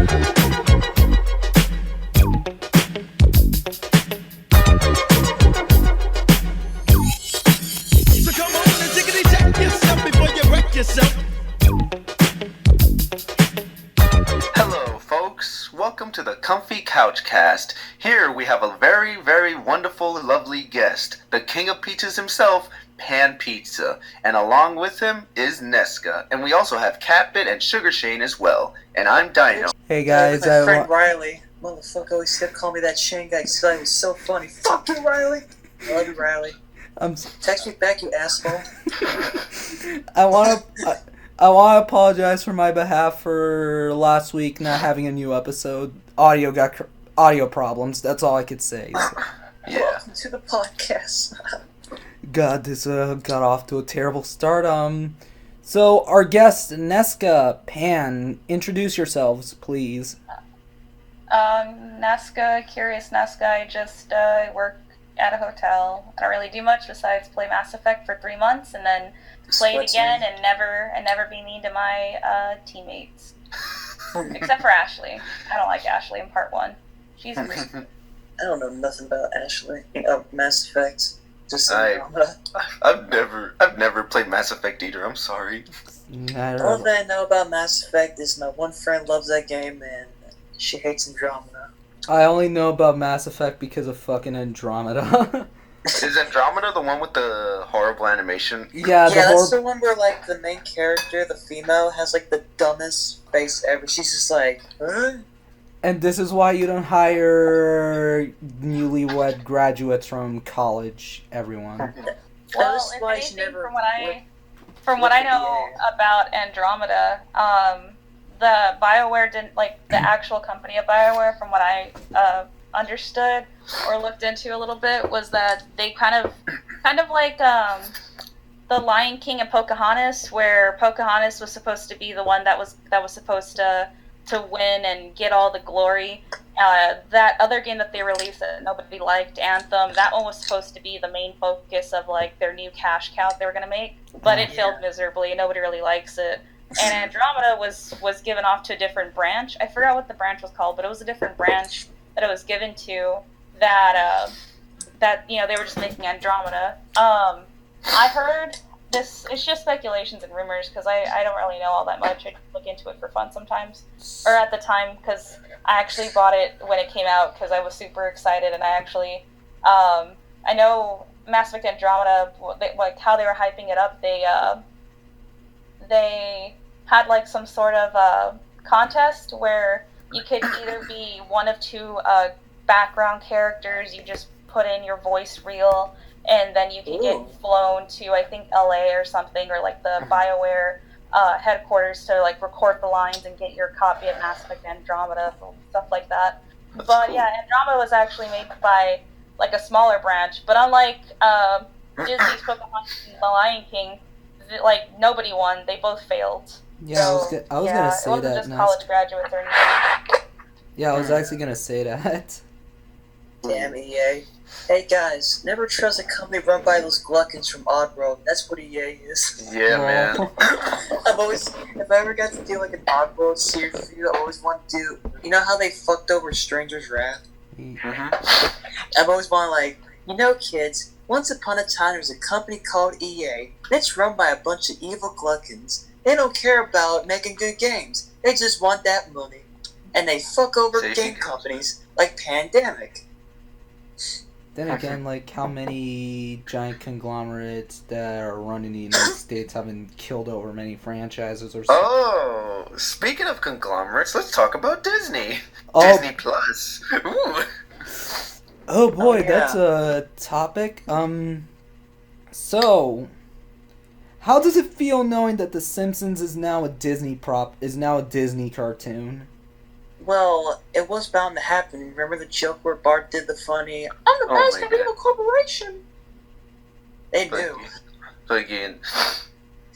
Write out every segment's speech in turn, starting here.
Hello, folks. Welcome to the Comfy Couch Cast. Here we have a very, very wonderful, lovely guest, the king of pizzas himself, Pan Pizza, and along with him is Nesska, and we also have CatBit and Sugar Shane as well. And I'm Dino. Hey guys, my friend Riley. Motherfucker always kept calling me that Shane guy because I was so funny. Fuck you, Riley. I love you, Riley. Text me back, you asshole. I want to apologize for my behalf for last week not having a new episode. Audio problems. That's all I could say. So. Yeah. Welcome to the podcast. God, this got off to a terrible start. So our guest Nesska, Pan, introduce yourselves, please. Nesska, CuriousNesska. I just work at a hotel. I don't really do much besides play Mass Effect for 3 months and then play it again and never be mean to my teammates. Except for Ashley. I don't like Ashley in part 1. She's a I don't know nothing about Ashley. Mass Effect. Just I've never played Mass Effect either. I'm sorry. All that I know about Mass Effect is my one friend loves that game and she hates Andromeda. I only know about Mass Effect because of fucking Andromeda. Is Andromeda the one with the horrible animation? Yeah, that's the one where like the main character, the female, has like the dumbest face ever. She's just like, huh? And this is why you don't hire newlywed graduates from college, everyone. Well, if anything, from what I know about Andromeda, the BioWare didn't, like, the actual company of BioWare, from what I understood or looked into a little bit, was that they kind of like the Lion King and Pocahontas, where Pocahontas was supposed to be the one that was supposed to win and get all the glory. That other game that they released that nobody liked, Anthem, that one was supposed to be the main focus of like their new cash cow they were going to make, but it failed miserably. Nobody really likes it. And Andromeda was given off to a different branch. I forgot what the branch was called, but it was a different branch that it was given to that they were just making Andromeda. I heard this, it's just speculations and rumors because I don't really know all that much. I look into it for fun sometimes, or at the time, because I actually bought it when it came out because I was super excited, and I actually I know Mass Effect Andromeda, like how they were hyping it up. They had like some sort of contest where you could either be one of two background characters. You just put in your voice reel, and then you can get flown to, I think, LA or something, or like the BioWare headquarters to like record the lines and get your copy of Mass Effect Andromeda, stuff like that. But yeah, Andromeda was actually made by like a smaller branch. But unlike Disney's Pocahontas and The Lion King, like nobody won. They both failed. Yeah, so, I was gonna say it wasn't that. Just college graduates or anything. Yeah, I was actually gonna say that. Damn EA. Hey guys, never trust a company run by those gluckins from Oddworld. That's what EA is. Yeah, man. If I ever got to do like an Oddworld series review, I always want to do, you know how they fucked over Stranger's Wrath? I've always wanted kids, once upon a time there was a company called EA, and it's run by a bunch of evil gluckins. They don't care about making good games. They just want that money. And they fuck over game companies like Pandemic. Then again, like, how many giant conglomerates that are running in the United States have been killed over many franchises or something? Oh, speaking of conglomerates, let's talk about Disney. Disney Plus. Ooh. Oh boy, that's a topic. So, how does it feel knowing that The Simpsons is now a Disney cartoon? Well, it was bound to happen. Remember the joke where Bart did the funny, I'm the president of Evil Corporation? They knew. Again,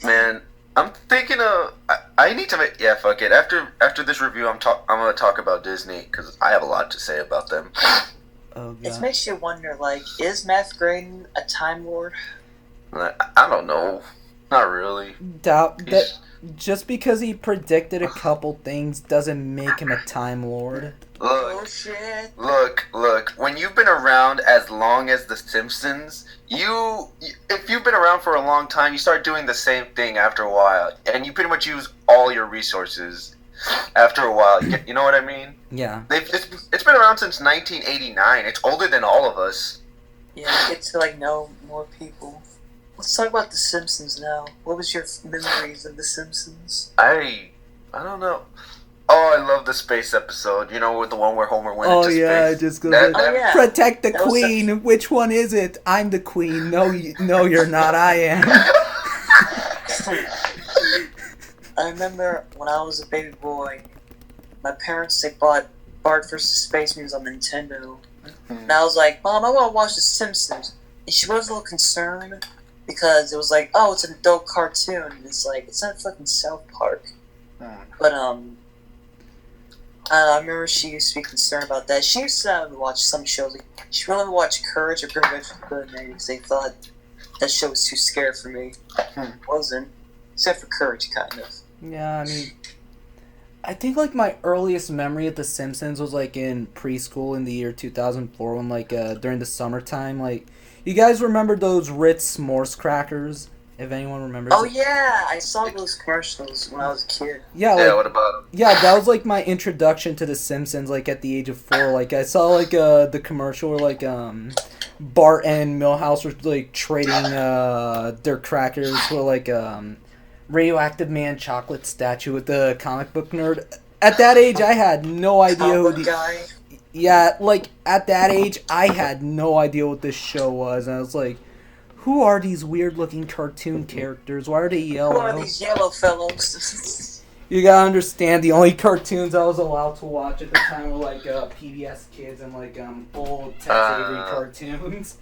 man, I'm thinking of... I need to make... Yeah, fuck it. After this review, I'm going to talk about Disney, because I have a lot to say about them. Oh, God. It makes you wonder, like, is Matt Graydon a Time Lord? I don't know. Not really. Just because he predicted a couple things doesn't make him a Time Lord. Look. When you've been around as long as The Simpsons, if you've been around for a long time, you start doing the same thing after a while, and you pretty much use all your resources after a while. You know what I mean? Yeah. It's been around since 1989. It's older than all of us. Yeah, I get to know more people. Let's talk about The Simpsons now. What was your memories of The Simpsons? I don't know. Oh, I love the space episode. You know, with the one where Homer went into space. Oh, yeah, just goes protect the queen. Which one is it? I'm the queen. No, you're not. I am. I remember when I was a baby boy, my parents, they bought Bart vs. Space Mutants on Nintendo. And I was like, Mom, I want to watch The Simpsons. And she was a little concerned because it was like, oh, it's an adult cartoon. And it's like, it's not fucking South Park. But, I remember she used to be concerned about that. She used to watch some shows. Like, she really watched Courage or Courage Good Maybe because they thought that show was too scary for me. It wasn't. Except for Courage, kind of. Yeah, I mean, I think my earliest memory of The Simpsons was in preschool in the year 2004 when during the summertime. You guys remember those Ritz s'mores crackers? If anyone remembers. Oh yeah, I saw those commercials when I was a kid. Yeah, what about them? Yeah, that was my introduction to The Simpsons. At the age of 4, I saw the commercial where Bart and Milhouse were trading their crackers for Radioactive Man chocolate statue with the comic book nerd. At that age, I had no idea who the guy. Yeah, at that age, I had no idea what this show was, and I was like, who are these weird-looking cartoon characters? Why are they yellow? Who are these yellow fellows? You gotta understand, the only cartoons I was allowed to watch at the time were PBS Kids and old Tex Avery cartoons.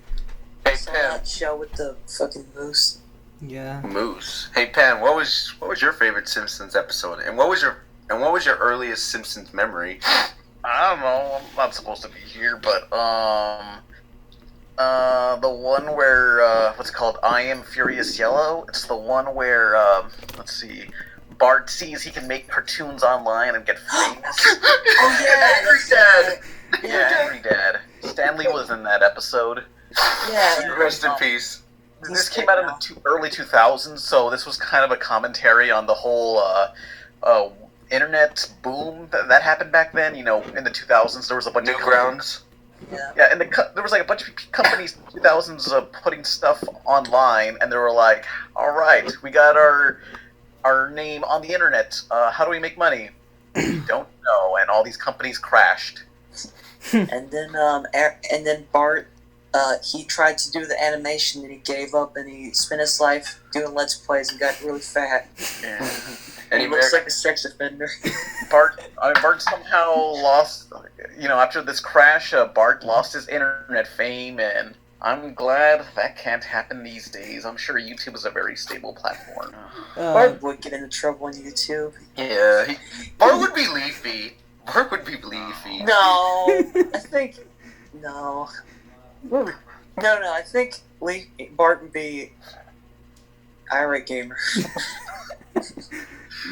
Hey, I saw that show with the fucking moose. Yeah. Moose. Hey, Pan, what was your favorite Simpsons episode, and what was your earliest Simpsons memory? I don't know. I'm not supposed to be here, but the one where what's it called? I Am Furious Yellow. It's the one where let's see, Bart sees he can make cartoons online and get famous. Oh yeah, Angry Dad. Yeah, Angry Dad. Stanley was in that episode. Yeah. Rest in peace. This came out in the early 2000s, so this was kind of a commentary on the whole internet boom that happened back then. In the 2000s, there was a bunch of Newgrounds. Yeah, and there was a bunch of companies in the 2000s putting stuff online, and they were like, "All right, we got our name on the internet. How do we make money? Don't know." And all these companies crashed. and then Bart, he tried to do the animation and he gave up and he spent his life doing Let's Plays and got really fat. Yeah. And he looks like a sex offender. Bart somehow lost, after this crash, Bart lost his internet fame, and I'm glad that can't happen these days. I'm sure YouTube is a very stable platform. Bart would get into trouble on YouTube. Yeah, Bart would be Leafy. Bart would be Leafy. No, I think... No. No, I think Bart would be Irate Gamer.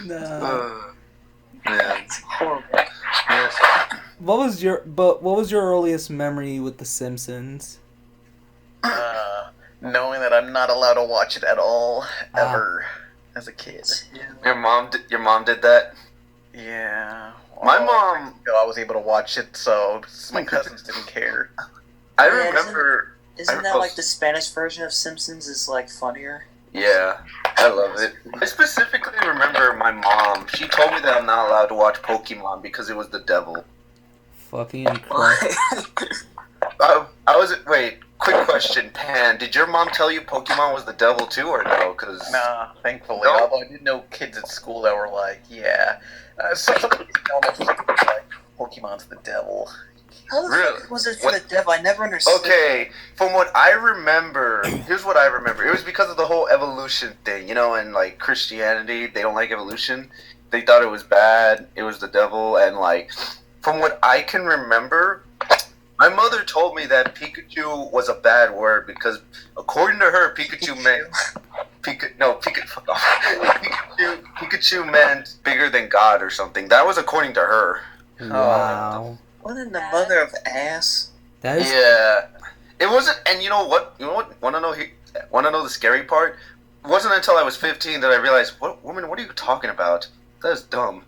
No. Yeah. It's horrible. Yes. What was your earliest memory with The Simpsons? Knowing that I'm not allowed to watch it at all, ever, as a kid. Your mom did that? Yeah. My mom... I was able to watch it, so my cousins didn't care. I remember... Isn't that the Spanish version of Simpsons is funnier? Yeah, I love it. I specifically remember my mom. She told me that I'm not allowed to watch Pokemon because it was the devil. Fucking Christ. Wait, quick question, Pan. Did your mom tell you Pokemon was the devil too, or no? Nah, thankfully. No? Although I did know kids at school that were like, yeah. Some kids almost like Pokemon's the devil. How the Really? fuck was it for the devil? I never understood. Okay, from what I remember, here's what I remember. It was because of the whole evolution thing, and Christianity, they don't like evolution. They thought it was bad, it was the devil, and from what I can remember, my mother told me that Pikachu was a bad word because according to her, Pikachu meant Fuck off. Pikachu meant bigger than God or something. That was according to her. Wow. What in the mother of ass? That is. Yeah, it wasn't. And you know what? Want to know the scary part? It wasn't until I was 15 that I realized, what are you talking about? That is dumb.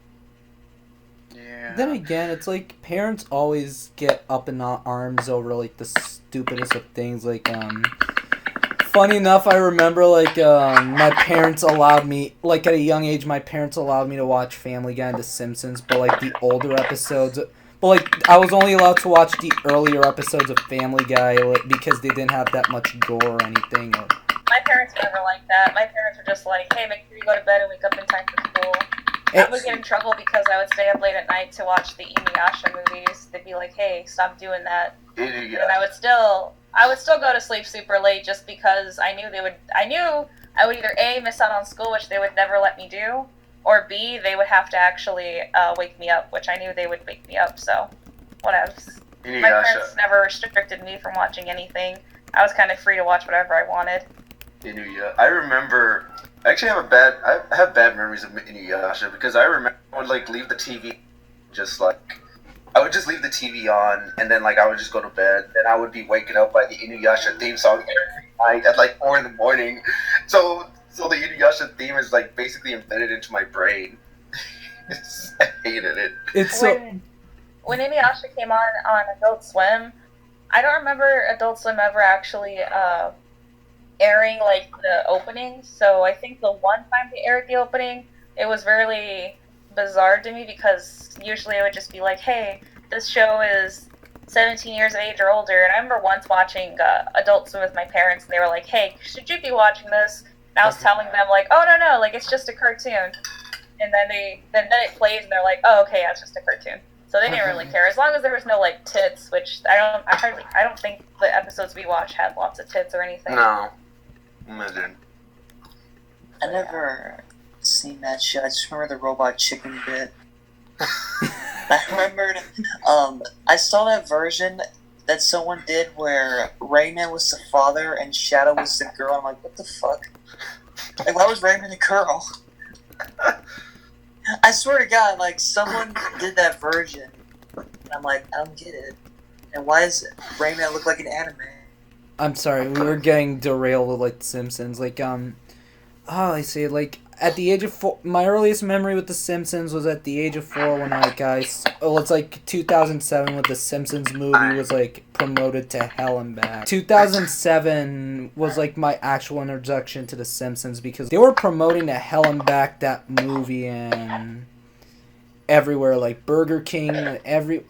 Yeah. Then again, it's like parents always get up in arms over like the stupidest of things. Like, funny enough, I remember like my parents allowed me, like at a young age, my parents allowed me to watch Family Guy and The Simpsons, but like the older episodes. But like I was only allowed to watch the earlier episodes of Family Guy because they didn't have that much gore or anything. Or... My parents were never like that. My parents were just like, hey, make sure you go to bed and wake up in time for school. I would get in trouble because I would stay up late at night to watch the Inuyasha movies. They'd be like, hey, stop doing that. And I would still go to sleep super late just because I knew I would either A, miss out on school, which they would never let me do, or B, they would have to actually wake me up, which I knew they would wake me up, so whatever. My parents never restricted me from watching anything. I was kind of free to watch whatever I wanted. I remember. I actually have I have bad memories of Inuyasha because I remember I would like leave the TV, I would just leave the TV on and then like I would just go to bed. Then I would be waking up by the Inuyasha theme song every night at like 4 a.m. So the Inuyasha theme is like basically embedded into my brain. I hated it. It's when Inuyasha came on Adult Swim, I don't remember Adult Swim ever actually airing like the opening. So I think the one time they aired the opening, it was really bizarre to me because usually it would just be like, hey, this show is 17 years of age or older. And I remember once watching Adult Swim with my parents, and they were like, hey, should you be watching this? And I was telling them like, oh no, like it's just a cartoon. And then it plays and they're like, oh okay, yeah, it's just a cartoon. So they didn't really care as long as there was no like tits, which I don't think the episodes we watched had lots of tits or anything. No. Imagine. I never seen that show. I just remember the robot chicken bit. I remembered, I saw that version that someone did where Rayman was the father and Shadow was the girl. I'm like, what the fuck? Like, why was Rayman a girl? I swear to God, like, someone did that version. And I'm like, I don't get it. And why does Rayman look like an anime? I'm sorry, we were getting derailed with like The Simpsons. Like, I say, like, at the age of 4, my earliest memory with The Simpsons was at the age of 4 when it's like 2007 when The Simpsons movie was like promoted to hell and back. 2007 was like my actual introduction to The Simpsons because they were promoting to hell and back that movie and everywhere, like Burger King,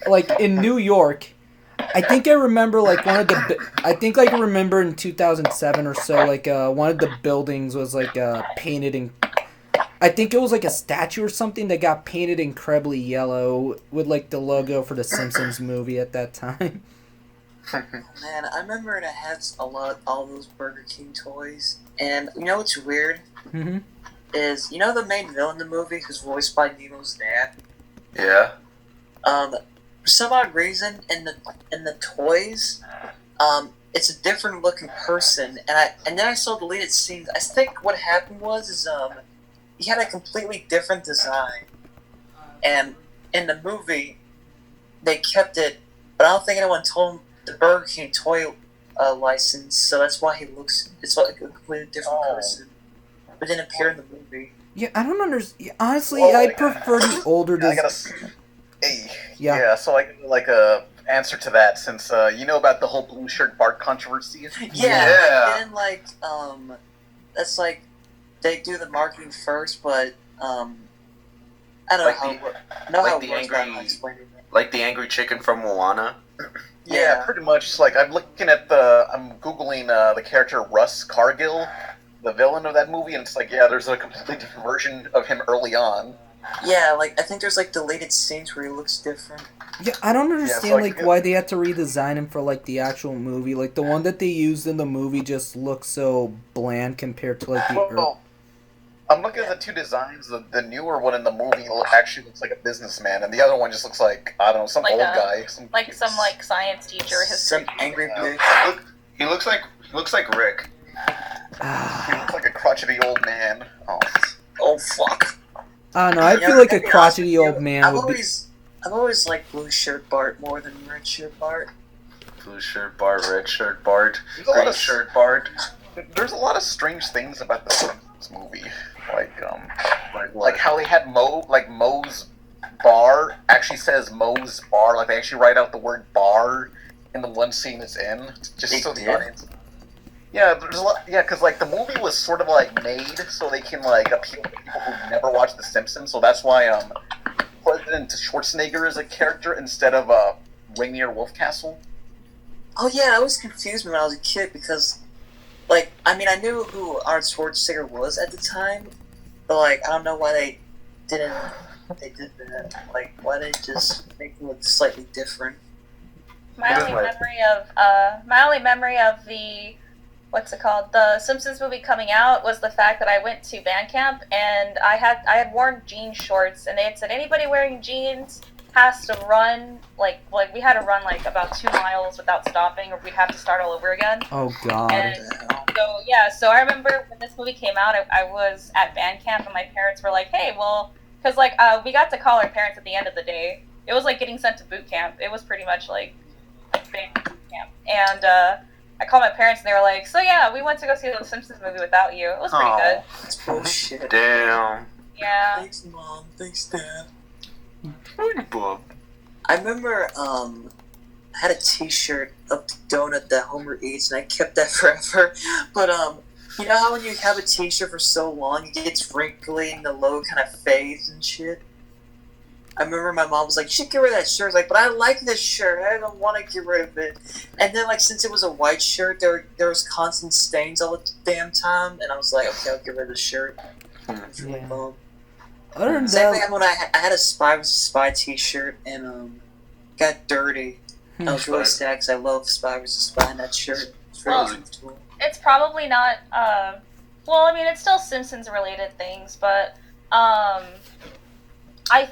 like in New York. I think I remember like I remember in 2007 or so like one of the buildings was like painted in, I think it was like a statue or something that got painted incredibly yellow with like the logo for the Simpsons movie at that time. Man, I remember it had all those Burger King toys, and you know what's weird? Mm-hmm. Is you know the main villain in the movie who's voiced by Nemo's dad? Yeah. For some odd reason, in the toys, it's a different looking person, and then I saw deleted scenes. I think what happened was he had a completely different design, and in the movie, they kept it, but I don't think anyone told him the Burger King toy license, so that's why it's like a completely different person, but didn't appear in the movie. Yeah, I don't understand. Honestly, I prefer the older design. Yeah, so like a answer to that, since you know about the whole blue shirt Bart controversy. Yeah. And like that's like they do the marketing first, but I don't like know how it works. Like the angry chicken from Moana. Yeah, pretty much. Like I'm googling the character Russ Cargill, the villain of that movie, and it's like there's a completely different version of him early on. Yeah, like I think there's like deleted scenes where he looks different. Yeah, I don't understand why they had to redesign him for like the actual movie. Like the one that they used in the movie just looks so bland compared to like the. I'm looking at the two designs. The newer one in the movie actually looks like a businessman, and the other one just looks like some like old guy, some science teacher, some angry bitch. He looks like Rick. He looks like a crotchety old man. Oh fuck. I don't know. I feel like a crotchety old man would be. I've always liked blue shirt Bart more than red shirt Bart. Blue shirt Bart, red shirt Bart, green shirt Bart. There's a lot of strange things about the Simpsons movie, like how they had Moe's bar actually says Moe's bar, like they actually write out the word bar in the one scene it's in, just so the audience. Yeah, there's a lot. Yeah, because like the movie was sort of like made so they can like appeal to people who never watched The Simpsons. So that's why President Schwarzenegger is a character instead of Rainier Wolfcastle. Oh yeah, I was confused when I was a kid because, like, I mean, I knew who Arnold Schwarzenegger was at the time, but like, I don't know why they did that. Like, why did they just make him look slightly different? My only memory of the what's it called? The Simpsons movie coming out was the fact that I went to band camp and I had worn jean shorts and they had said anybody wearing jeans has to run like we had to run like about 2 miles without stopping or we'd have to start all over again. Oh god. And so I remember when this movie came out, I was at band camp and my parents were like, hey, well, because like we got to call our parents at the end of the day. It was like getting sent to boot camp. It was pretty much like big boot camp. And I called my parents and they were like, so yeah, we went to go see the Simpsons movie without you. It was pretty good. That's bullshit. Damn. Yeah. Thanks, Mom. Thanks, Dad. Bob. I remember I had a T-shirt of the donut that Homer eats, and I kept that forever. But you know how when you have a T-shirt for so long, it gets wrinkly and the logo kind of fades and shit. I remember my mom was like, "You should get rid of that shirt." I was like, "But I like this shirt. I don't want to get rid of it." And then, like, since it was a white shirt, there was constant stains all the damn time, and I was like, "Okay, I'll get rid of the shirt." Yeah. Other than Same that, thing when I had a Spy T-shirt and got dirty. I was really sad because I love Spy vs. Spy in that shirt. It's really comfortable. It's probably not. Well, I mean, it's still Simpsons related things, but I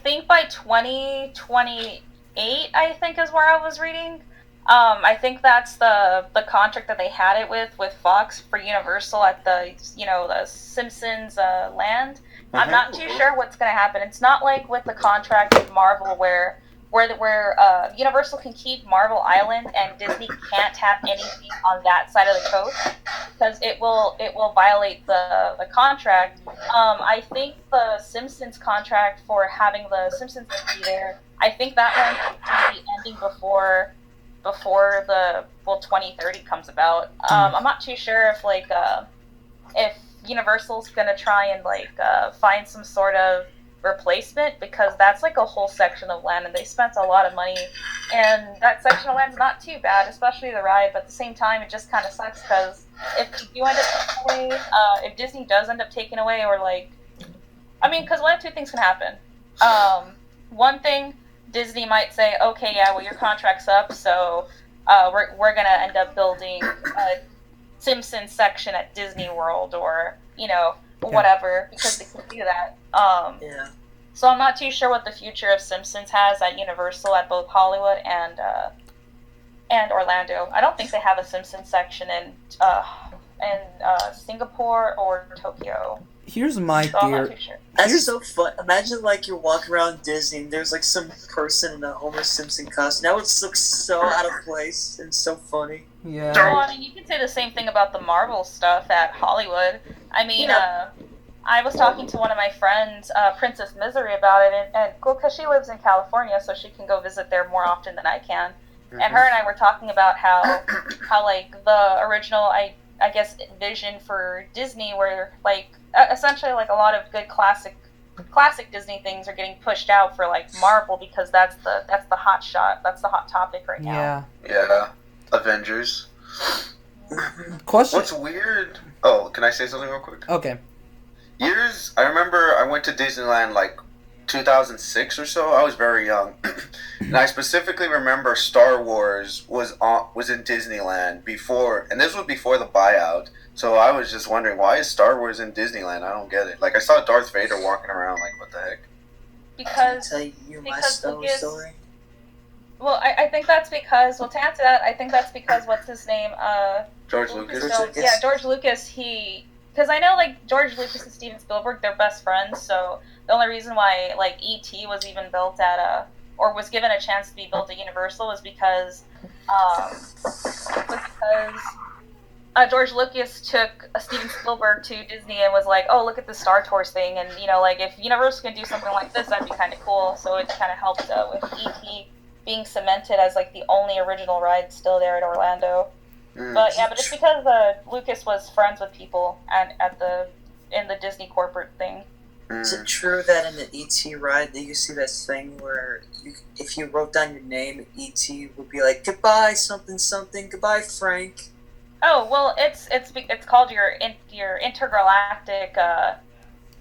think by 2028, I think is where I was reading. I think that's the contract that they had it with Fox for Universal at the the Simpsons land. I'm not too sure what's going to happen. It's not like with the contract with Marvel where Universal can keep Marvel Island and Disney can't have anything on that side of the coast because it will violate the contract. I think the Simpsons contract for having the Simpsons be there, I think that one will be ending before the 2030 comes about. I'm not too sure if Universal's gonna try and find some sort of replacement because that's like a whole section of land and they spent a lot of money and that section of land's not too bad, especially the ride, but at the same time it just kind of sucks because if you end up taking away, if Disney does end up taking away because one of two things can happen. One thing, Disney might say, okay, yeah, well your contract's up, so we're gonna end up building a Simpsons section at Disney World or whatever because they can do that. Yeah. So I'm not too sure what the future of Simpsons has at Universal at both Hollywood and Orlando. I don't think they have a Simpsons section in Singapore or Tokyo. Here's my So I'm not theory. too sure. That's so fun. Imagine you're walking around Disney and there's some person in a Homer Simpson costume. That would look so out of place and so funny. Yeah. Well, I mean, you can say the same thing about the Marvel stuff at Hollywood. I mean, I was talking to one of my friends, Princess Misery, about it, and because she lives in California, so she can go visit there more often than I can. Mm-hmm. And her and I were talking about how the original, I guess, vision for Disney, where essentially a lot of good classic Disney things are getting pushed out for Marvel because that's the hot shot, that's the hot topic right now. Yeah. Avengers. Question. What's weird? Oh, can I say something real quick? Okay. I remember I went to Disneyland 2006 or so. I was very young, and I specifically remember Star Wars was in Disneyland before, and this was before the buyout. So I was just wondering, why is Star Wars in Disneyland? I don't get it. I saw Darth Vader walking around. What the heck? Because I can tell you my story. Well, I think that's because, to answer that, I think that's because, what's his name? George Lucas. Yeah, George Lucas. Because I know like George Lucas and Steven Spielberg, they're best friends. So the only reason why like E.T. was even built at or was given a chance to be built at Universal is because George Lucas took Steven Spielberg to Disney and was like, oh, look at the Star Tours thing. And, you know, like, if Universal can do something like this, that'd be kind of cool. So it kind of helped with E.T. being cemented as, like, the only original ride still there at Orlando. But, yeah, but it's because Lucas was friends with people in the Disney corporate thing. Is it true that in the E.T. ride that you see that thing where if you wrote down your name, E.T. would be like, goodbye, something, something, goodbye, Frank? Oh, well, it's called your intergalactic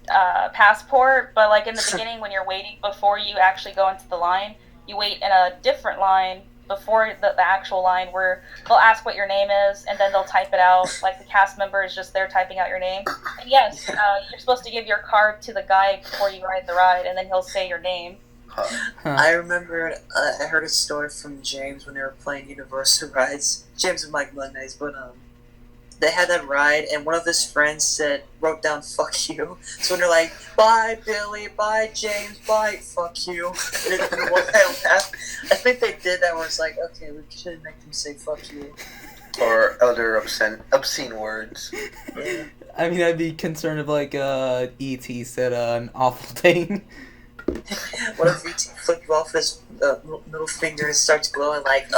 passport, but like in the beginning when you're waiting before you actually go into the line, you wait in a different line before the actual line where they'll ask what your name is and then they'll type it out. Like the cast member is just there typing out your name. And yes, you're supposed to give your card to the guy before you ride the ride and then he'll say your name. I remember I heard a story from James when they were playing Universal rides. James and Mike Mondays, but they had that ride, and one of his friends wrote down "fuck you." So when they're like, "Bye, Billy. Bye, James. Bye, fuck you," and then one guy laughed. I think they did that where it's like, okay, we shouldn't make them say "fuck you." Or other obscene words. Yeah. I mean, I'd be concerned if like E.T. said an awful thing. What if E.T. flipped you off his middle finger and starts glowing like,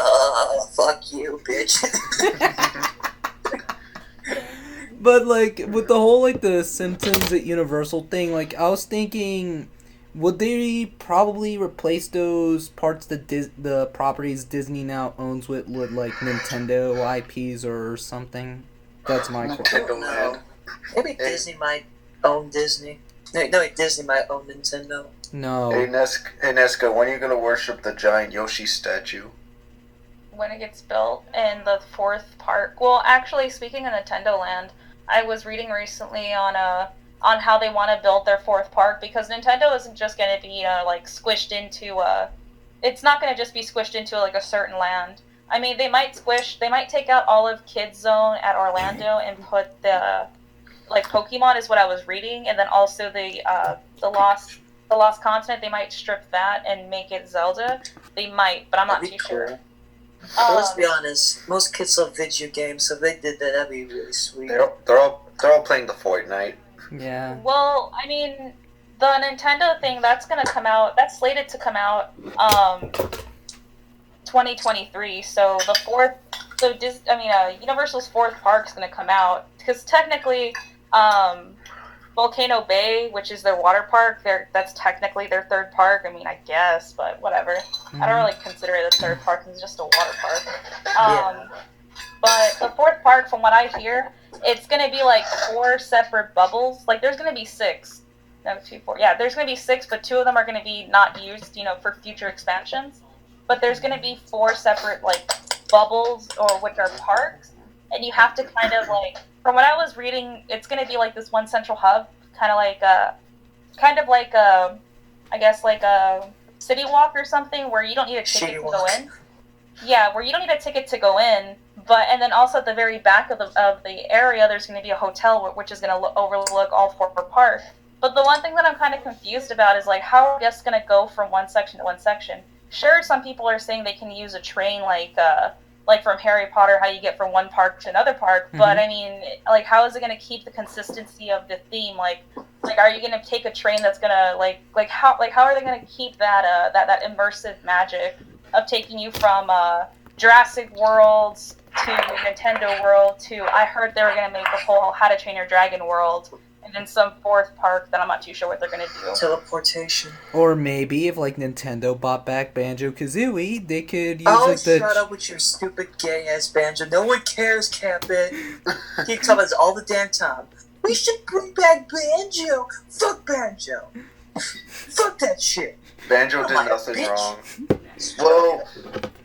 fuck you, bitch. But like with the whole like the Simpsons at Universal thing, like I was thinking, would they probably replace those parts the properties Disney now owns with like Nintendo IPs or something? That's my question. No. Maybe Disney might own Disney. No, Disney might own Nintendo. No. Hey Nesska, when are you gonna worship the giant Yoshi statue? When it gets built in the fourth park. Well, actually, speaking of Nintendo Land, I was reading recently on how they want to build their fourth park because Nintendo isn't just going to be like squished into it's not going to just be squished into like a certain land. I mean, they might take out all of Kids Zone at Orlando and put the like Pokemon is what I was reading, and then also the Lost Continent. They might strip that and make it Zelda. They might, but I'm not too sure. But let's be honest, most kids love video games, so if they did that, that'd be really sweet. They're all playing the Fortnite. Yeah. Well, I mean, the Nintendo thing that's slated to come out 2023. So Universal's fourth park is gonna come out because technically, Volcano Bay, which is their water park, that's technically their third park. I mean, I guess, but whatever. Mm-hmm. I don't really consider it a third park. It's just a water park. But the fourth park, from what I hear, it's going to be like 4 separate bubbles. Like, there's going to be 6. No, 2, 4. Yeah, there's going to be 6, but 2 of them are going to be not used, for future expansions. But there's going to be 4 separate, like, bubbles, or which are parks. And you have to kind of, like, from what I was reading, it's going to be like this one central hub, kind of like a city walk or something, where you don't need a ticket to go in. Yeah, where you don't need a ticket to go in, and then also at the very back of the area, there's going to be a hotel which is going to overlook all 4 parks. But the one thing that I'm kind of confused about is like how are guests going to go from one section to one section? Sure, some people are saying they can use a train like from Harry Potter, how you get from one park to another park. Mm-hmm. But I mean, like, how is it going to keep the consistency of the theme? Like, are you going to take a train that's going to how are they going to keep that immersive magic of taking you from Jurassic World to Nintendo World to I heard they were going to make a whole How to Train Your Dragon world. And then some fourth park that I'm not too sure what they're going to do. Teleportation. Or maybe if like Nintendo bought back Banjo-Kazooie, they could use shut up with your stupid gay-ass Banjo. No one cares, CatBit. Keep telling us all the damn time. We should bring back Banjo. Fuck Banjo. Fuck that shit. Banjo did nothing wrong.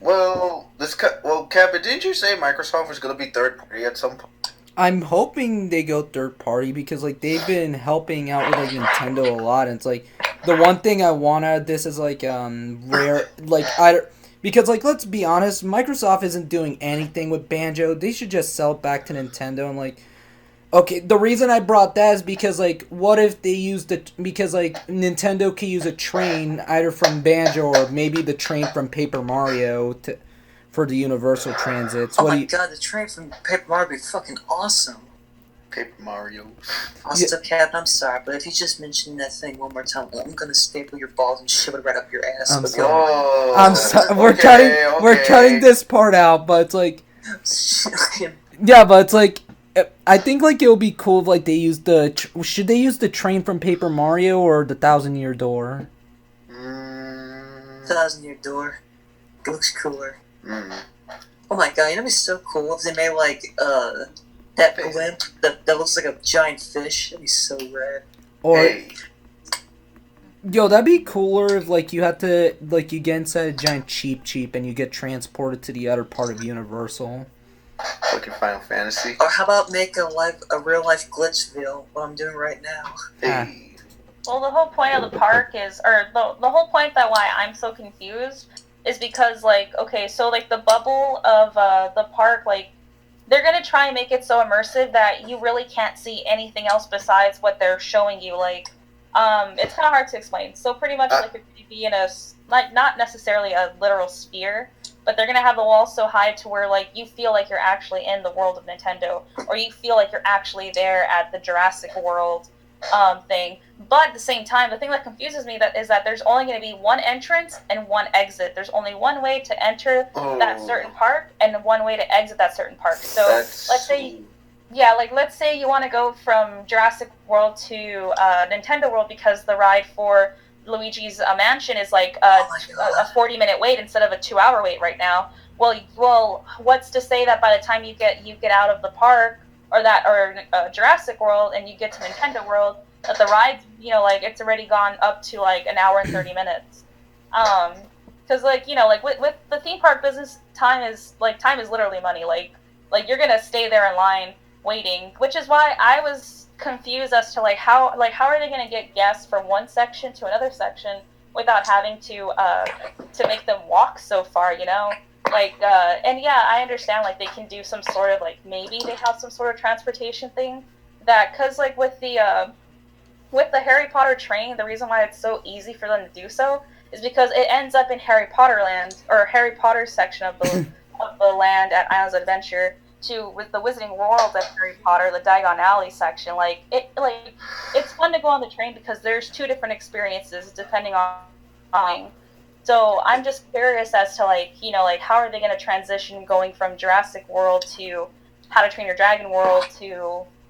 Well, CatBit, didn't you say Microsoft was going to be third party at some point? I'm hoping they go third party because like they've been helping out with like Nintendo a lot, and it's like the one thing I want out of this is like rare like Because, like, let's be honest, Microsoft isn't doing anything with Banjo. They should just sell it back to Nintendo and, like... Okay, the reason I brought that is because, like, what if they used it... Because, like, Nintendo could use a train either from Banjo or maybe the train from Paper Mario for the Universal Transits. Oh my god, the train from Paper Mario would be fucking awesome. Paper Mario. Also, Captain, I'm sorry, but if you just mention that thing one more time, I'm gonna staple your balls and shove it right up your ass. I'm sorry. Oh, I'm sorry. okay. We're cutting this part out, but it's like... Yeah, but it's like... I think, like, it would be cool if, like, they used the... Should they use the train from Paper Mario or the 1,000-Year Door? 1,000-Year Door. It looks cooler. Mm. Oh my god, you know what'd be so cool if they made, like, that blimp that looks like a giant fish? That'd be so rad. Or... Hey. Yo, that'd be cooler if, like, you had to... Like, you get inside a giant Cheep and you get transported to the other part of Universal. Fucking Final Fantasy. Or how about make a real life Glitchville, what I'm doing right now? Hey. Well, the whole point of the park is, or the whole point that why I'm so confused is because, like, okay, so, like, the bubble of the park, like, they're gonna try and make it so immersive that you really can't see anything else besides what they're showing you. Like, it's kind of hard to explain. So pretty much, like, if you be in a, like, not necessarily a literal sphere, but they're gonna have the walls so high to where, like, you feel like you're actually in the world of Nintendo, or you feel like you're actually there at the Jurassic World thing. But at the same time, the thing that confuses me is that there's only going to be one entrance and one exit. There's only one way to enter that certain park and one way to exit that certain park. So let's say you want to go from Jurassic World to Nintendo World because the ride for Luigi's Mansion is like a 40-minute wait instead of a 2-hour wait right now. Well, what's to say that by the time you get out of the park or Jurassic World and you get to Nintendo World, that the ride's, you know, like, it's already gone up to like an hour and 30 minutes. Because, like, you know, like with the theme park business, time is literally money. Like you're gonna stay there in line waiting, which is why I was confused as to how are they gonna get guests from one section to another section without having to make them walk so far, you know? Like, and yeah, I understand, like, they can do some sort of, like, maybe they have some sort of transportation thing that, because, like, with the Harry Potter train, the reason why it's so easy for them to do so is because it ends up in Harry Potter Land, or Harry Potter section of the land at Islands of Adventure, with the Wizarding World at Harry Potter, the Diagon Alley section. It's fun to go on the train because there's two different experiences depending on. So I'm just curious as to, like, you know, like, how are they going to transition going from Jurassic World to How to Train Your Dragon World to,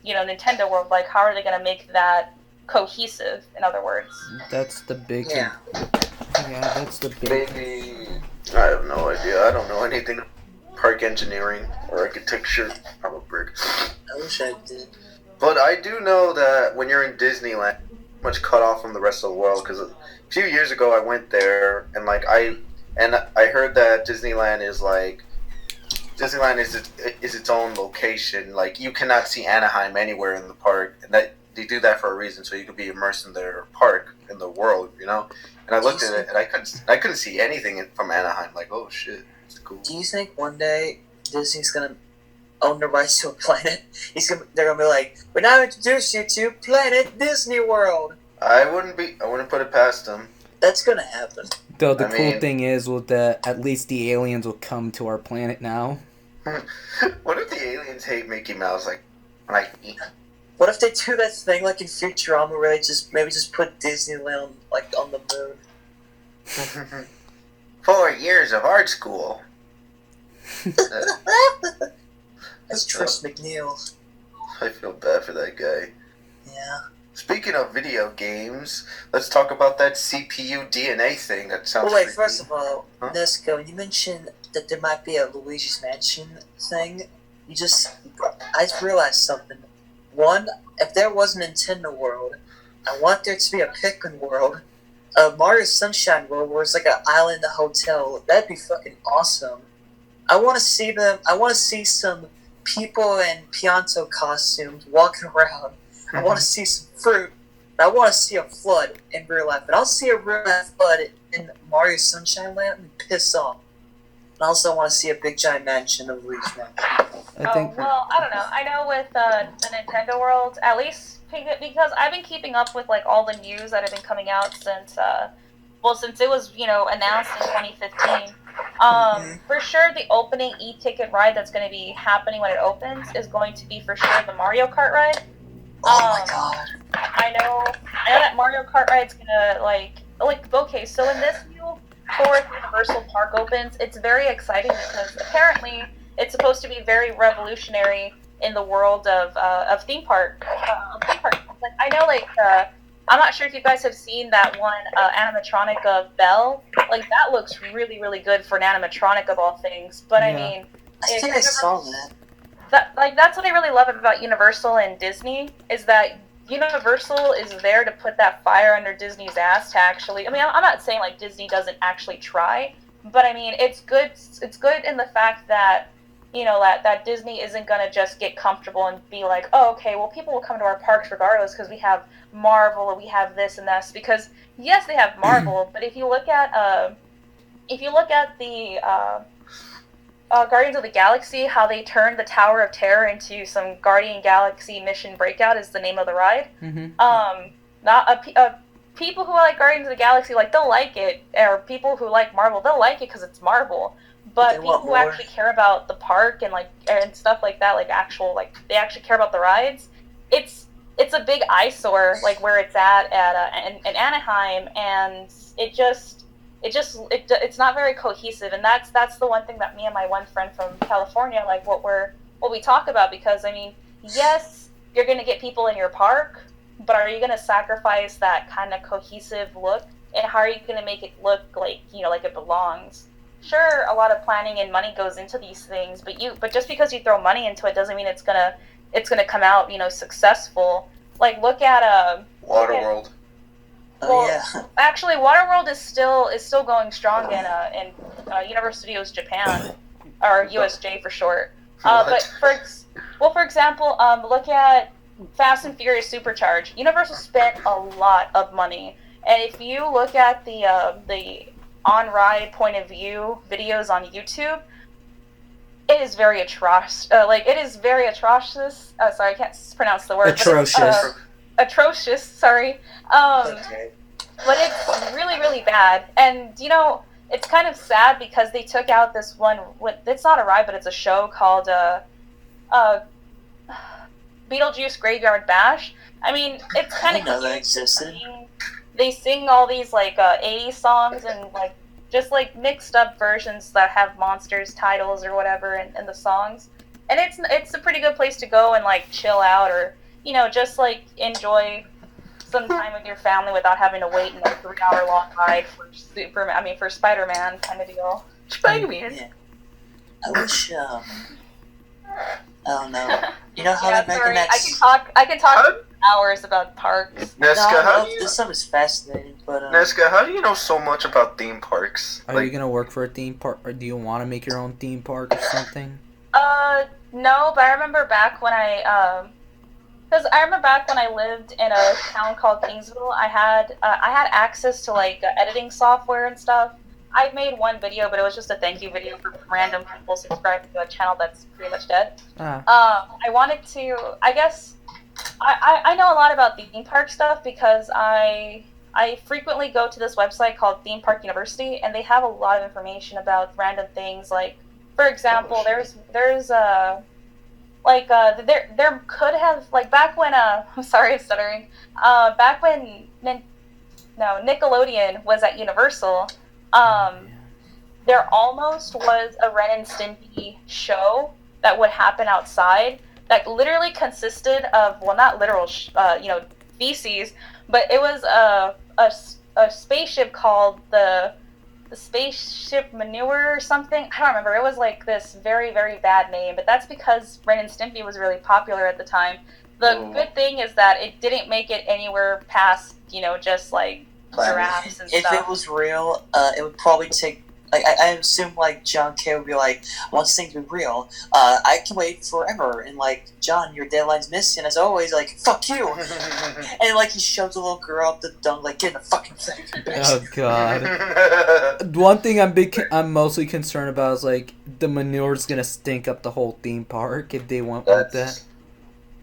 you know, Nintendo World? Like, how are they going to make that cohesive, in other words? That's the big... Yeah. Yeah, that's the big... Maybe... I have no idea. I don't know anything park engineering or architecture. I'm a brick. I wish I did. But I do know that when you're in Disneyland, you're much cut off from the rest of the world, because a few years ago I went there and I heard that Disneyland is its own location. Like, you cannot see Anaheim anywhere in the park, and that they do that for a reason, so you could be immersed in their park in the world, you know. And I looked at it and I couldn't see anything from Anaheim. Like, oh shit, it's cool. Do you think one day Disney's gonna own the rights to a planet? They're gonna be like, "We now introduce you to Planet Disney World." I wouldn't put it past them. That's gonna happen. Though the cool thing is, at least the aliens will come to our planet now. What if the aliens hate Mickey Mouse? What if they do that thing like in Futurama where they just put Disneyland like on the moon? 4 years of art school. That's Tris McNeil. I feel bad for that guy. Yeah. Speaking of video games, let's talk about that CPU DNA thing. That sounds. Well, wait. Creepy. First of all, Nesska, when you mentioned that there might be a Luigi's Mansion thing, I just realized something. One, if there was a Nintendo World, I want there to be a Pikmin World, a Mario Sunshine World where it's like an island, a hotel. That'd be fucking awesome. I want to see them. I want to see some people in Pianto costumes walking around. I want to see some fruit. I want to see a flood in real life. But I'll see a real life flood in Mario Sunshine Land and piss off. And also, I want to see a big giant mansion of Luigi's Mansion. Well, I don't know. I know with the Nintendo World, at least because I've been keeping up with like all the news that have been coming out since since it was announced in 2015. For sure, the opening e-ticket ride that's going to be happening when it opens is going to be for sure the Mario Kart ride. Oh my god! I know that Mario Kart ride's gonna okay. So when this new fourth Universal Park opens, it's very exciting because apparently it's supposed to be very revolutionary in the world of theme park. Like I know, I'm not sure if you guys have seen that one animatronic of Belle. Like that looks really, really good for an animatronic of all things. But I mean, I think I saw that. That's what I really love about Universal and Disney is that Universal is there to put that fire under Disney's ass to actually. I mean, I'm not saying like Disney doesn't actually try, but I mean it's good. It's good in the fact that that Disney isn't gonna just get comfortable and be like, oh, okay, well, people will come to our parks regardless because we have Marvel or we have this and this. Because yes, they have Marvel, but if you look at the Guardians of the Galaxy, how they turned the Tower of Terror into some Guardian Galaxy Mission Breakout is the name of the ride. People who like Guardians of the Galaxy, like they'll like it, or people who like Marvel, they'll like it because it's Marvel. But people who actually care about the park and stuff like that, they actually care about the rides. It's a big eyesore, like where it's at in Anaheim, and it's not very cohesive, and that's the one thing that me and my one friend from California what we talk about, because I mean, yes, you're gonna get people in your park, but are you gonna sacrifice that kind of cohesive look, and how are you gonna make it look like like it belongs? Sure, a lot of planning and money goes into these things, but just because you throw money into it doesn't mean it's gonna come out successful. Like look at Waterworld. Actually, Waterworld is still going strong in Universal Studios Japan, or USJ for short. But for example, look at Fast and Furious Supercharged. Universal spent a lot of money, and if you look at the on-ride point of view videos on YouTube, it is very atrocious. It is very atrocious. Sorry, I can't pronounce the word. Atrocious. Atrocious. Sorry. Okay. But it's really, really bad. And, it's kind of sad because they took out this one, it's not a ride, but it's a show called Beetlejuice Graveyard Bash. I mean, it's kind of know that existed. They sing all these, 80s songs and, just, mixed up versions that have monsters titles or whatever in the songs. And it's a pretty good place to go and, chill out or, just, enjoy some time with your family without having to wait in a 3-hour long ride for Spider-Man kind of deal. Spider-Man. Yeah. I wish oh no. You know how they're making that I can talk hours about parks. Nesska, this stuff is fascinating, but Nesska, how do you know so much about theme parks? Are you gonna work for a theme park, or do you want to make your own theme park or something? No, but I remember back when because I remember back when I lived in a town called Kingsville, I had access to editing software and stuff. I made one video, but it was just a thank you video for random people subscribing to a channel that's pretty much dead. I wanted to, I guess, I know a lot about theme park stuff because I frequently go to this website called Theme Park University, and they have a lot of information about random things. Like, for example, there could have, back when, I'm sorry, I'm stuttering, back when Nickelodeon was at Universal, there almost was a Ren and Stimpy show that would happen outside that literally consisted of, well, not literal, feces, but it was a spaceship called the Spaceship Manure or something. I don't remember. It was this very, very bad name, but that's because Ren and Stimpy was really popular at the time. The good thing is that it didn't make it anywhere past, just giraffes and stuff. If it was real, it would probably take like I assume like John K would be like, I want this thing to be real. I can wait forever, and like John, your deadline's missing. As always, like fuck you, and like he shoves a little girl up the dung, like get in the fucking thing. Oh god. One thing I'm mostly concerned about is like the manure's gonna stink up the whole theme park if they went like that.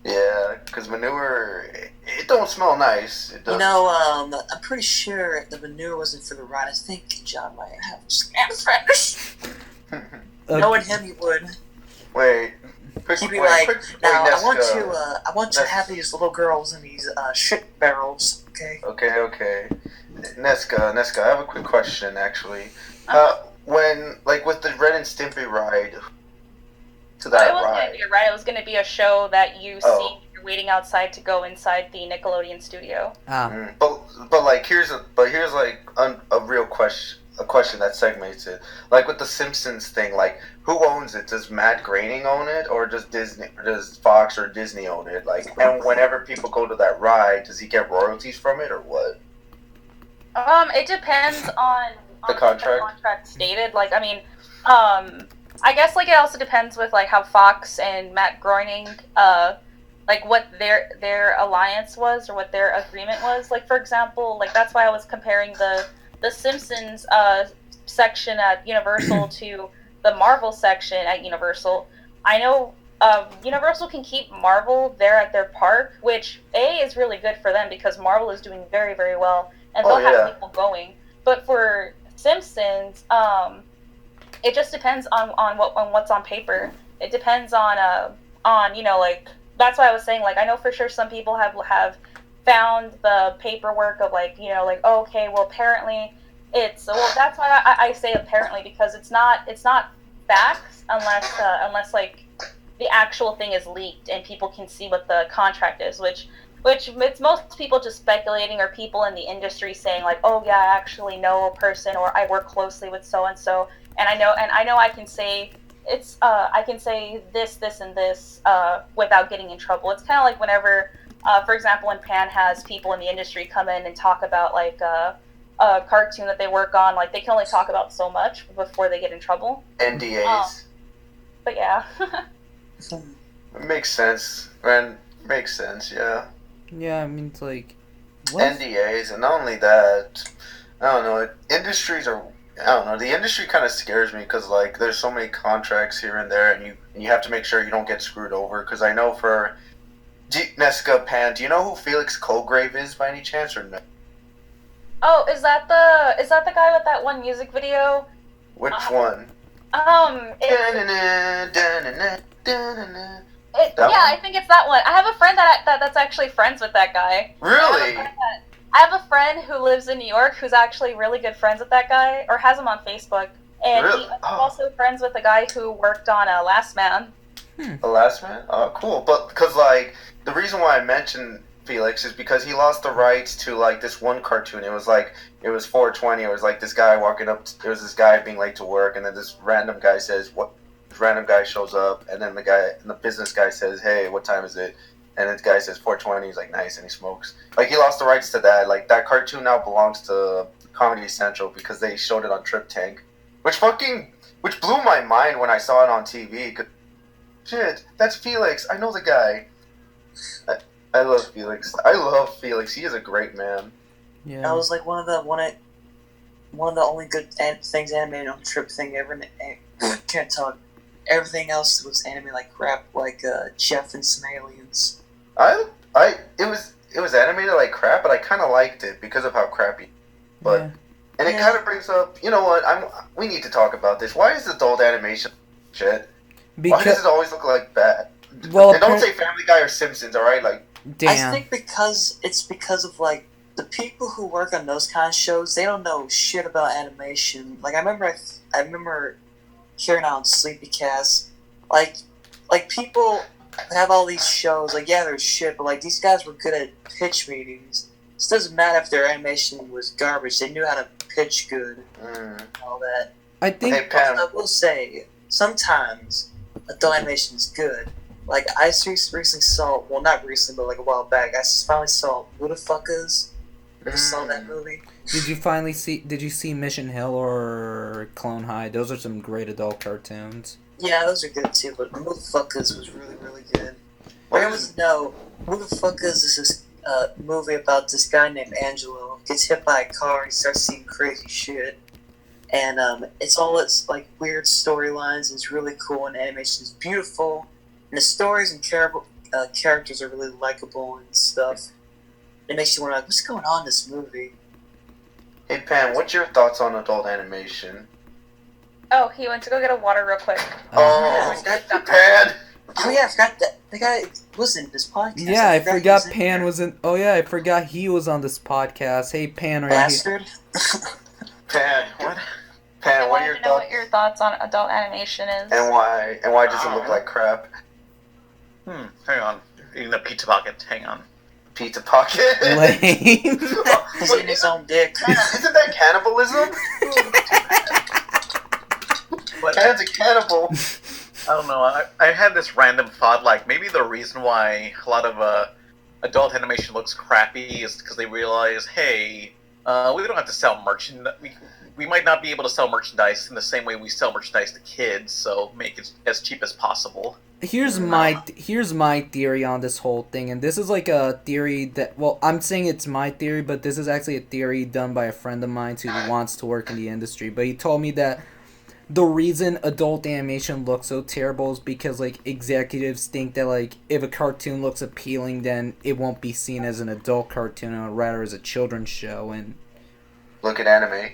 Yeah, because manure, it don't smell nice. It You know, I'm pretty sure the manure wasn't for the ride. I think John might have scan fresh. Knowing him, he would. Wait. He'd be like, now I want to have these little girls in these shit barrels. Okay. Okay. Nesska, I have a quick question actually. When like with the Ren and Stimpy ride. To that it wasn't going to be a ride. It was going to be a show that you see when you're waiting outside to go inside the Nickelodeon studio. But like here's like a real question. A question that segments it. Like with the Simpsons thing, like who owns it? Does Matt Groening own it, or does Disney, or does Fox or Disney own it? Like, and whenever people go to that ride, does he get royalties from it or what? It depends on the contract. The contract stated. Like, I mean, I guess like it also depends with like how Fox and Matt Groening, like what their alliance was or what their agreement was. Like for example, like that's why I was comparing the Simpsons section at Universal to the Marvel section at Universal. I know Universal can keep Marvel there at their park, which is really good for them because Marvel is doing very, very well and they'll have people going. But for Simpsons, it just depends on what's on paper. It depends on like that's why I was saying like I know for sure some people have found the paperwork of like like okay, well apparently it's that's why I say apparently because it's not facts unless like the actual thing is leaked and people can see what the contract is, which it's most people just speculating or people in the industry saying like, oh yeah, I actually know a person or I work closely with so and so. And I know I can say it's I can say this and this without getting in trouble. It's kind of like whenever, for example, when Pan has people in the industry come in and talk about like a cartoon that they work on, like they can only talk about so much before they get in trouble. NDAs. But yeah. It makes sense, man. Makes sense, yeah. Yeah, I mean it's like NDAs, and not only that, I don't know. Industries are. I don't know. The industry kind of scares me because like there's so many contracts here and there, and you have to make sure you don't get screwed over. Because I know for Nesska, Pan, do you know who Felix Colgrave is by any chance or no? Oh, is that the guy with that one music video? Which one? I think it's that one. I have a friend that's actually friends with that guy. Really? I have a friend who lives in New York who's actually really good friends with that guy, or has him on Facebook. And really? He's also friends with a guy who worked on Last Man. The Last Man? Oh, cool. But because like the reason why I mentioned Felix is because he lost the rights to like this one cartoon. It was 420. It was like this guy walking up. There was this guy being late to work, and then this random guy says what. This random guy shows up, and then the business guy says, "Hey, what time is it?" And the guy says 420. He's like, "Nice," and he smokes. Like he lost the rights to that. Like that cartoon now belongs to Comedy Central because they showed it on Trip Tank, which blew my mind when I saw it on TV. Shit, that's Felix. I know the guy. I love Felix. He is a great man. Yeah. That was like one of the only good things animated on Trip Thing ever. Can't talk. Everything else was animated like crap, like Jeff and some aliens. It was animated like crap, but I kind of liked it because of how crappy. But and it kind of brings up, you know what? We need to talk about this. Why is adult animation shit? Why does it always look like bad? Well, and don't say Family Guy or Simpsons, all right? Like, damn. I think because of like the people who work on those kind of shows, they don't know shit about animation. Like I remember hearing on Sleepycast, like people have all these shows, like yeah, they're shit, but like these guys were good at pitch meetings. It doesn't matter if their animation was garbage; they knew how to pitch good and all that. I think I will say sometimes adult animation is good. Like I recently saw, well not recently, but like a while back, I finally saw Buddha Fuckers. You ever saw that movie? Did you see Mission Hill or Clone High? Those are some great adult cartoons. Yeah, those are good too, but Motherfuckers was really, really good. Motherfuckers is this movie about this guy named Angelo. Gets hit by a car and he starts seeing crazy shit. And it's like weird storylines. It's really cool, and animation is beautiful. And the stories and characters are really likable and stuff. It makes you wonder, like, what's going on in this movie? Hey Pam, what's your thoughts on adult animation? Oh, he went to go get a water real quick. Oh, Pan! Oh yeah, I forgot that the guy was in this podcast. Yeah, I forgot Pan was in. Oh yeah, I forgot he was on this podcast. Hey Pan, are Bastard. Pan, what? Pan, I what are wanted your to know thoughts? what your thoughts on adult animation is. And why? And why does it look like crap? Hang on. Eating the pizza pocket. Hang on. Pizza pocket. Lame. He's eating his own dick. Isn't that cannibalism? Pan's a cannibal. I don't know. I had this random thought, like, maybe the reason why a lot of adult animation looks crappy is because they realize, hey, we don't have to sell merchandise. We might not be able to sell merchandise in the same way we sell merchandise to kids, so make it as cheap as possible. Here's my theory on this whole thing, and this is like a theory that, well, I'm saying it's my theory, but this is actually a theory done by a friend of mine who wants to work in the industry. But he told me that the reason adult animation looks so terrible is because, like, executives think that, like, if a cartoon looks appealing, then it won't be seen as an adult cartoon, or rather as a children's show. And look at anime.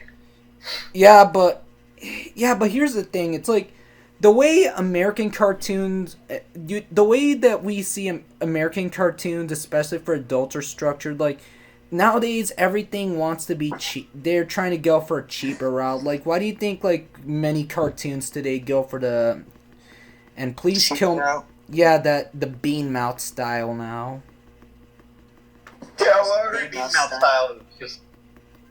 yeah, but here's the thing. It's like the way American cartoons, the way that we see American cartoons, especially for adults, are structured. Like nowadays, everything wants to be cheap. They're trying to go for a cheaper route. Like, why do you think like many cartoons today go for the? And please kill me. Yeah, the bean mouth style now. Yeah, well, Bean Mouth style is just.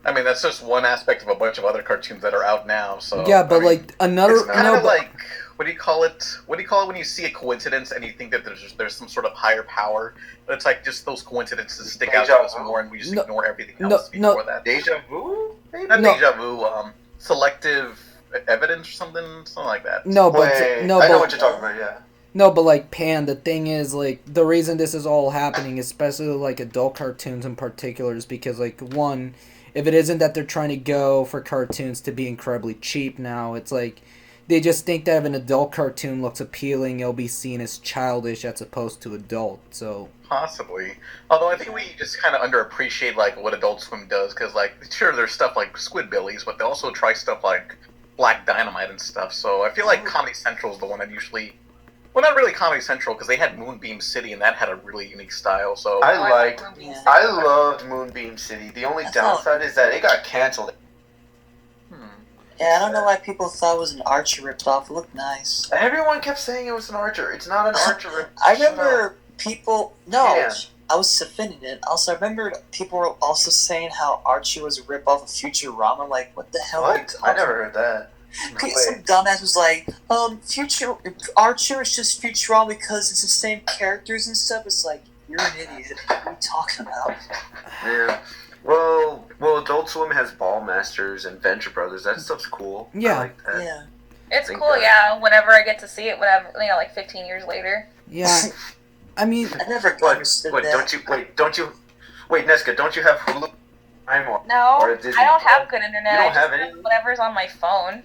I mean, that's just one aspect of a bunch of other cartoons that are out now. So yeah, but I mean, like another, it's kind of like, what do you call it? What do you call it when you see a coincidence and you think that there's some sort of higher power? But it's like just those coincidences stick out to us more, and we just ignore everything else before that. Deja vu? Not deja vu. Selective evidence or something like that. No, but I know what you're talking about. Yeah. No, but like Pan, the thing is like the reason this is all happening, especially like adult cartoons in particular, is because like one, if it isn't that they're trying to go for cartoons to be incredibly cheap now, it's like they just think that if an adult cartoon looks appealing, it'll be seen as childish as opposed to adult. So possibly, although I think we just kind of underappreciate like what Adult Swim does, because like sure there's stuff like Squidbillies, but they also try stuff like Black Dynamite and stuff. So I feel like Comedy Central is the one that usually. Well, not really Comedy Central, because they had Moonbeam City, and that had a really unique style. So I loved Moonbeam City. The only downside is that it got canceled. Yeah, I don't know why people thought it was an Archer ripoff. It looked nice. Everyone kept saying it was an Archer. It's not an Archer ripoff. I remember people. No, Yeah. I was defending it. Also, I remember people were also saying how Archer was a ripoff of Futurama. Like, what the hell? Are you What? talking I never heard that. Some dumbass was like, Archer is just Futurama because it's the same characters and stuff. It's like, you're an idiot. What are you talking about? Yeah. Well, Adult Swim has Ballmasters and Venture Brothers. That stuff's cool. Yeah. I like that. Yeah. It's think cool, that- yeah. Whenever I get to see it, whenever like 15 years later. yeah, I mean, I never What? understood Wait, that. Wait, Nesska, don't you have Hulu? No, Or a Disney I don't Plus? have good internet. You don't I just have any? whatever's on my phone.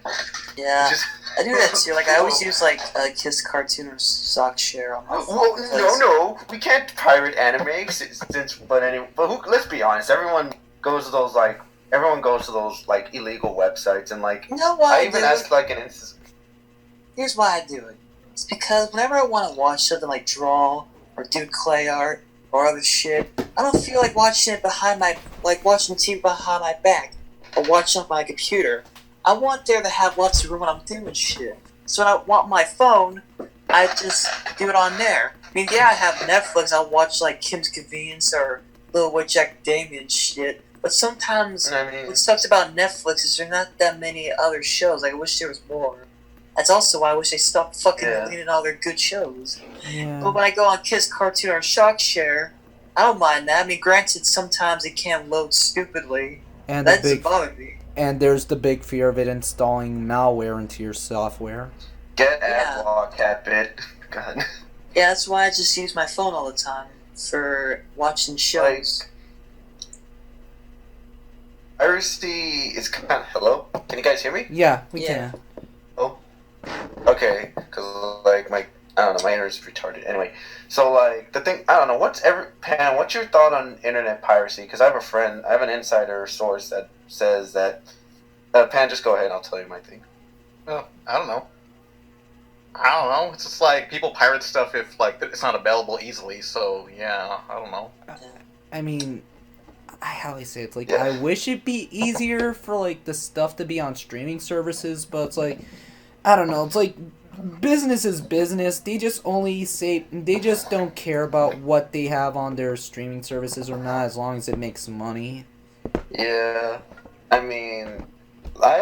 Yeah. Just... I do that too. Like, I always use, like, Kiss Cartoon or Sock Share on my phone. Well, no, we can't pirate anime let's be honest. Everyone goes to those illegal websites and like. You know why I even asked like an instance. Here's why I do it. It's because whenever I want to watch something like draw or do clay art or other shit, I don't feel like watching it watching TV behind my back or watching on my computer. I want there to have lots of room when I'm doing shit. So when I want my phone, I just do it on there. I mean, yeah, I have Netflix. I'll watch like Kim's Convenience or Little Witch Academia and shit. But sometimes what sucks about Netflix is there's not that many other shows. Like, I wish there was more. That's also why I wish they stopped fucking deleting all their good shows. yeah. But when I go on Kiss Cartoon or Shock Share, I don't mind that. I mean, granted, sometimes it can load stupidly, And that doesn't bother me. And there's the big fear of it installing malware into your software. Get AdBlock, CatBit. God. Yeah, that's why I just use my phone all the time for watching shows. Piracy is kind of... Hello? Can you guys hear me? Yeah, we can. Oh. Okay, because, like, I don't know, my internet's retarded. Anyway, so, like, the thing... I don't know, Pan, what's your thought on internet piracy? Because I have an insider source that says that... Pan, just go ahead and I'll tell you my thing. Oh, I don't know. It's just like people pirate stuff if like it's not available easily. So yeah, I don't know. I mean, how do I say it? It's like I wish it'd be easier for like the stuff to be on streaming services, but it's like I don't know. It's like business is business. They just don't care about what they have on their streaming services or not, as long as it makes money. Yeah, I mean. I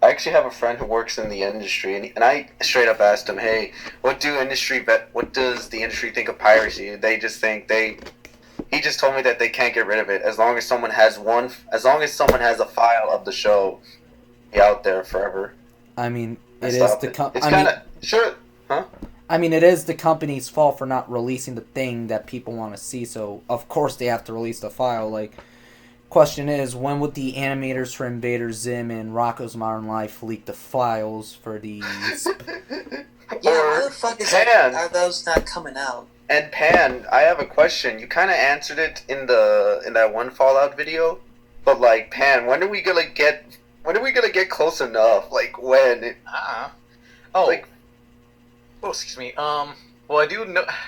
actually have a friend who works in the industry, and I straight up asked him, "Hey, what does the industry think of piracy?" They just think he just told me that they can't get rid of it as long as someone has a file of the show be out there forever. I mean, it is the company's fault for not releasing the thing that people want to see, so of course they have to release the file. Like, question is, when would the animators for Invader Zim and Rocko's Modern Life leak the files for these? Why the fuck are those not coming out? And Pan, I have a question. You kind of answered it in that one Fallout video, but like Pan, when are we gonna get close enough? Like when? Excuse me. Well, I do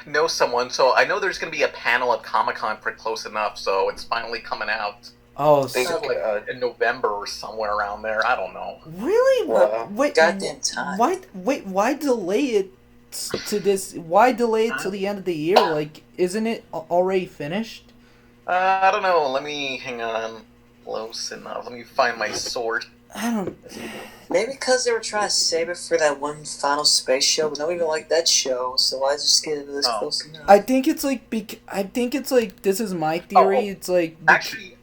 know someone, so I know there's going to be a panel at Comic-Con for Close Enough, so it's finally coming out. Oh, so like in November or somewhere around there. I don't know. Really? Wait, goddamn time. Why delay it to this? Why delay it till the end of the year? Like, isn't it already finished? I don't know. Let me hang on. Close Enough. Let me find my source. I don't. Maybe because they were trying to save it for that one final space show, but nobody even liked that show, so why just get into this Close Enough? I think it's like this is my theory. It's like actually,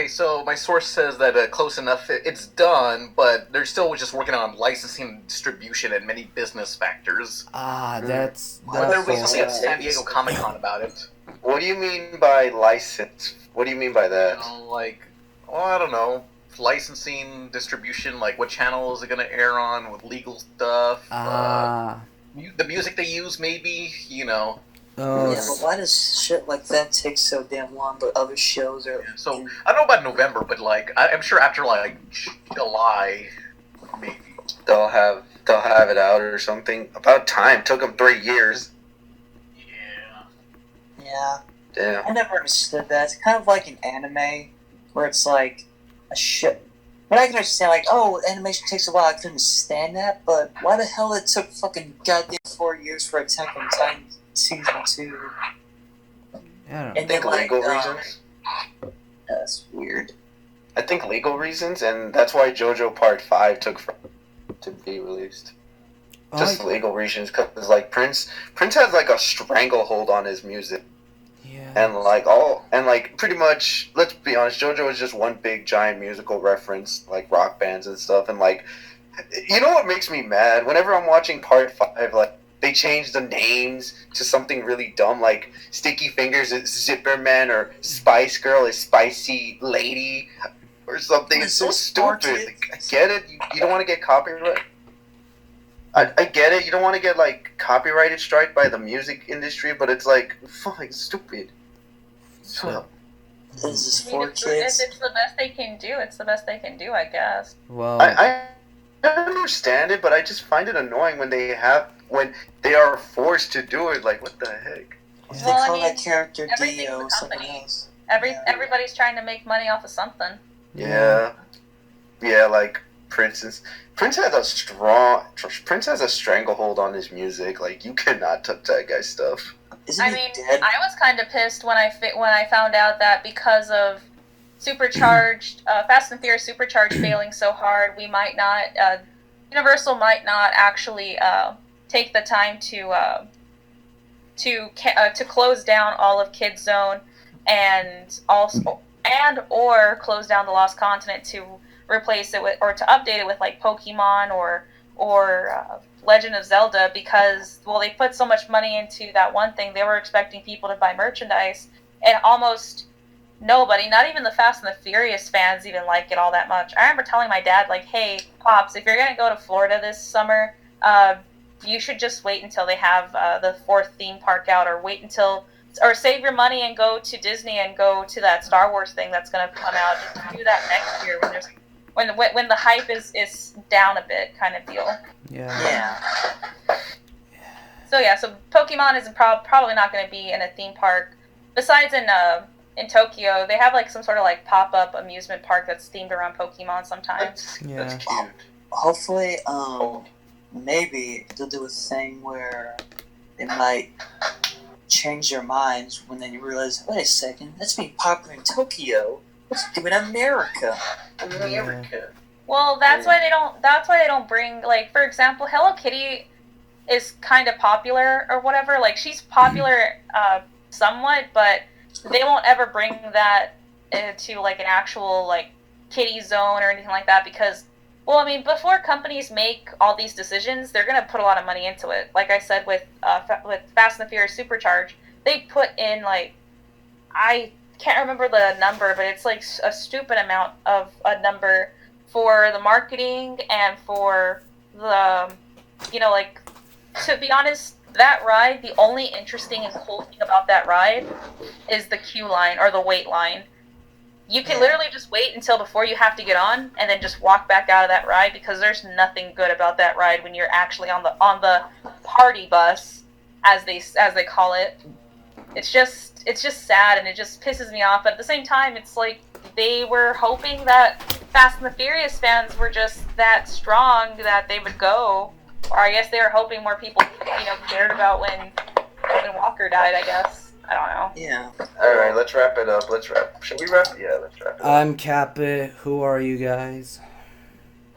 so my source says that Close Enough it's done, but they're still just working on licensing and distribution and many business factors. That's they're recently at San Diego Comic-Con about it. What do you mean by license? What do you mean by that? I don't know. Licensing, distribution, like what channel is it going to air on with legal stuff? The music they use, maybe, Yeah, but why does shit like that take so damn long, but other shows are... Yeah, so, I don't know about November, but like, I'm sure after like July, maybe. They'll have it out or something. About time. Took them 3 years. Yeah. Damn. I never understood that. It's kind of like an anime, where it's like a shit. But I can understand, like, animation takes a while. I can understand that, but why the hell it took fucking goddamn 4 years for Attack on Titan Season 2? I think legal reasons. That's weird. I think legal reasons, and that's why JoJo Part 5 took to be released. Just legal reasons, because like Prince has like a stranglehold on his music. Yeah. And pretty much, let's be honest, JoJo is just one big giant musical reference, like rock bands and stuff. And like, you know what makes me mad? Whenever I'm watching Part 5, like they change the names to something really dumb, like Sticky Fingers is Zipper Man, or Spice Girl is Spicy Lady, or something. It's so stupid. Like, I get it. You don't want to get copyright. I get it. You don't want to get like copyrighted strike by the music industry, but it's like fucking stupid. So, this is for kids. If it's the best they can do, it's the best they can do, I guess. Well, I understand it, but I just find it annoying when they are forced to do it. Like, what the heck? They call that character Dino or something else. Everybody's trying to make money off of something. Yeah, like Prince has a stranglehold on his music. Like, you cannot touch that guy's stuff. Isn't he dead? I was kind of pissed when I found out that because of Supercharged, Fast and Furious Supercharged failing so hard, we might not, Universal might not actually take the time to close down all of Kids Zone, and and or close down the Lost Continent to replace it with, or to update it with like Pokemon or Legend of Zelda, because well, they put so much money into that one thing. They were expecting people to buy merchandise, and almost nobody, not even the Fast and the Furious fans, even like it all that much. I remember telling my dad, like, "Hey, Pops, if you're gonna go to Florida this summer, you should just wait until they have the 4th theme park out, or wait until, or save your money and go to Disney and go to that Star Wars thing that's gonna come out. Just do that next year when there's when the hype is down a bit, kind of deal." Yeah. So Pokemon is probably not going to be in a theme park. Besides in Tokyo, they have like some sort of like pop-up amusement park that's themed around Pokemon sometimes. That's cute. Hopefully, maybe they'll do a thing where they might change their minds when they realize, wait a second, that's being popular in Tokyo. Let's do it in America. Well, that's why they don't. That's why they don't bring, like, for example, Hello Kitty is kind of popular or whatever. Like, she's popular somewhat, but they won't ever bring that into like an actual like kitty zone or anything like that, because, well, I mean, before companies make all these decisions, they're gonna put a lot of money into it. Like I said, with Fast and the Furious Supercharged, they put in like, I can't remember the number, but it's like a stupid amount of a number for the marketing and for the, you know, like, to be honest, that ride, the only interesting and cool thing about that ride is the queue line or the wait line. You can literally just wait until before you have to get on, and then just walk back out of that ride, because there's nothing good about that ride when you're actually on the party bus, as they call it. It's just sad, and it just pisses me off. But at the same time, it's like they were hoping that Fast and the Furious fans were just that strong that they would go, or I guess they were hoping more people, you know, cared about when Walker died, I guess. I don't know. Yeah. Alright, let's wrap it up. Should we wrap? Yeah, let's wrap it up. I'm CatBit. Who are you guys?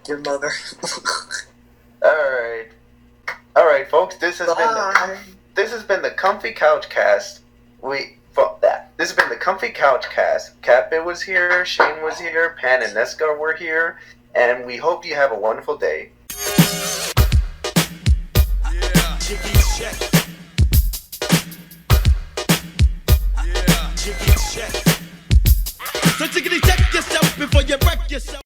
Your mother. Alright, folks, this has been the Comfy Couch Cast. This has been the Comfy Couch Cast. CatBit was here, Shane was here, Pan and Nesska were here, and we hope you have a wonderful day. So check yourself before you wreck yourself.